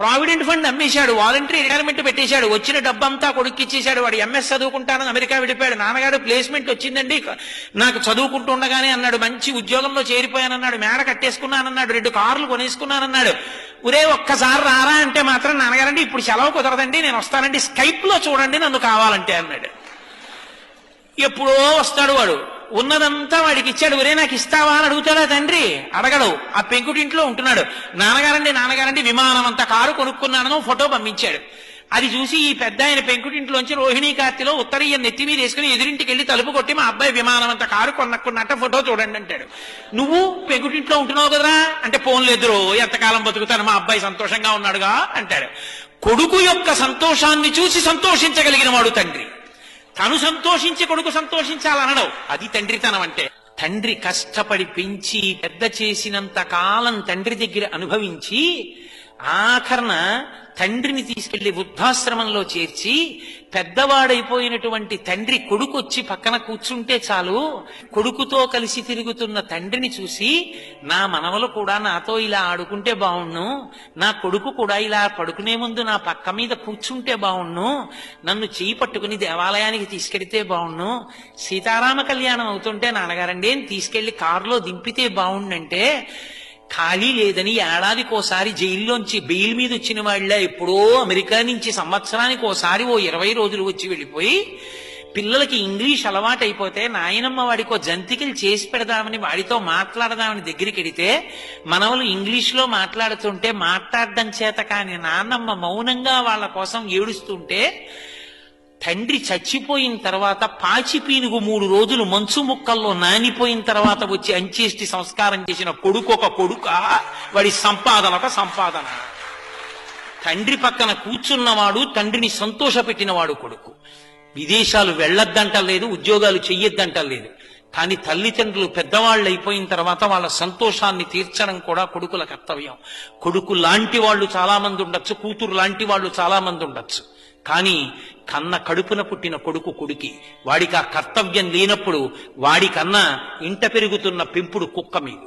Provident fund అమ్మేశాడు, voluntary retirement పెట్టేశాడు, వచ్చిన డబ్బంతా కొడుక్కి ఇచ్చేశాడు. వాడు ఎంఎస్ చదువుకుంటానని అమెరికా వెళ్ళిపోయాడు. నాన్నగారు ప్లేస్మెంట్ వచ్చిందండి నాకు చదువుకుంటుండగానే అన్నాడు, మంచి ఉద్యోగంలో చేరిపోయానన్నాడు, మేడ కట్టేసుకున్నానన్నాడు, 2 కార్లు కొనేసుకున్నానన్నాడు. ఒరే ఒక్కసారి రారా అంటే మాత్రం నాన్నగారండి ఇప్పుడు సెలవు కుదరదండి, నేను వస్తానండి, స్కైప్ లో చూడండి నన్ను కావాలంటే అన్నాడు. ఎప్పుడో వస్తాడు వాడు, ఉన్నదంతా వాడికి ఇచ్చాడు. ఒరే నాకు ఇస్తావా అని అడుగుతాడా తండ్రి? అడగడు. ఆ పెంకుటింట్లో ఉంటున్నాడు. నాన్నగారండి విమానం అంత కారు కొనుక్కున్నానని ఫోటో పంపించాడు. అది చూసి ఈ పెద్ద ఆయన పెంకుటింట్లోంచి రోహిణీ కార్తిలో ఉత్తరీయం నెత్తి మీద వేసుకుని ఎదురింటికి వెళ్ళి తలుపు కొట్టి మా అబ్బాయి విమానం అంత కారు కొన్నట్ట ఫోటో చూడండి అంటాడు. నువ్వు పెంకుటింట్లో ఉంటున్నావు కదరా అంటే, పోన్లేదురో ఎంతకాలం బతుకుతాను, మా అబ్బాయి సంతోషంగా ఉన్నాడుగా అంటాడు. కొడుకు యొక్క సంతోషాన్ని చూసి సంతోషించగలిగిన వాడు తండ్రి. తను సంతోషించి కొడుకు సంతోషించాలనడం అది తండ్రితనం అంటే. తండ్రి కష్టపడి పెంచి పెద్ద చేసినంత కాలం తండ్రి దగ్గర అనుభవించి ఆఖరణ తండ్రిని తీసుకెళ్లి వృద్ధాశ్రమంలో చేర్చి పెద్దవాడైపోయినటువంటి తండ్రి కొడుకు వచ్చి పక్కన కూర్చుంటే చాలు, కొడుకుతో కలిసి తిరుగుతున్న తండ్రిని చూసి నా మనవలు కూడా నాతో ఇలా ఆడుకుంటే బావుణ్ణు, నా కొడుకు కూడా ఇలా పడుకునే ముందు నా పక్క మీద కూర్చుంటే బావుణ్ణు, నన్ను చేయి పట్టుకుని దేవాలయానికి తీసుకెడితే బావుణ్ణు, సీతారామ కళ్యాణం అవుతుంటే నాన్నగారండి తీసుకెళ్లి కారులో దింపితే బావుండంటే, ఖాళీ లేదని ఏడాదికోసారి జైల్లోంచి బెయిల్ మీద వచ్చిన వాళ్ళ ఎప్పుడో అమెరికా నుంచి సంవత్సరానికి ఓసారి 20 రోజులు వచ్చి వెళ్ళిపోయి పిల్లలకి ఇంగ్లీష్ అలవాటైపోతే నాయనమ్మ వాడికో జంతికలు చేసి పెడదామని వాడితో మాట్లాడదామని దగ్గరికి వెడితే మనవలు ఇంగ్లీష్లో మాట్లాడుతుంటే మాట్లాడడం చేత కాని నాన్నమ్మ మౌనంగా వాళ్ళ కోసం ఏడుస్తుంటే, తండ్రి చచ్చిపోయిన తర్వాత పాచి పీనుగు 3 రోజులు మంచు ముక్కల్లో నానిపోయిన తర్వాత వచ్చి అంచేష్టి సంస్కారం చేసిన కొడుకు ఒక కొడుక, వాడి సంపాదన ఒక సంపాదన. తండ్రి పక్కన కూర్చున్నవాడు తండ్రిని సంతోషపెట్టినవాడు కొడుకు. విదేశాలు వెళ్ళొద్దంటలేదు, ఉద్యోగాలు చెయ్యొద్దంటలేదు, కానీ తల్లిదండ్రులు పెద్దవాళ్ళు అయిపోయిన తర్వాత వాళ్ళ సంతోషాన్ని తీర్చడం కూడా కొడుకుల కర్తవ్యం. కొడుకు లాంటి వాళ్ళు చాలా మంది ఉండొచ్చు, కూతురు లాంటి వాళ్ళు చాలా మంది ఉండొచ్చు, కానీ కన్న కడుపున పుట్టిన కొడుకు కొడుకి. వాడికి ఆ కర్తవ్యం లేనప్పుడు వాడికన్నా ఇంట పెరుగుతున్న పెంపుడు కుక్క మీద.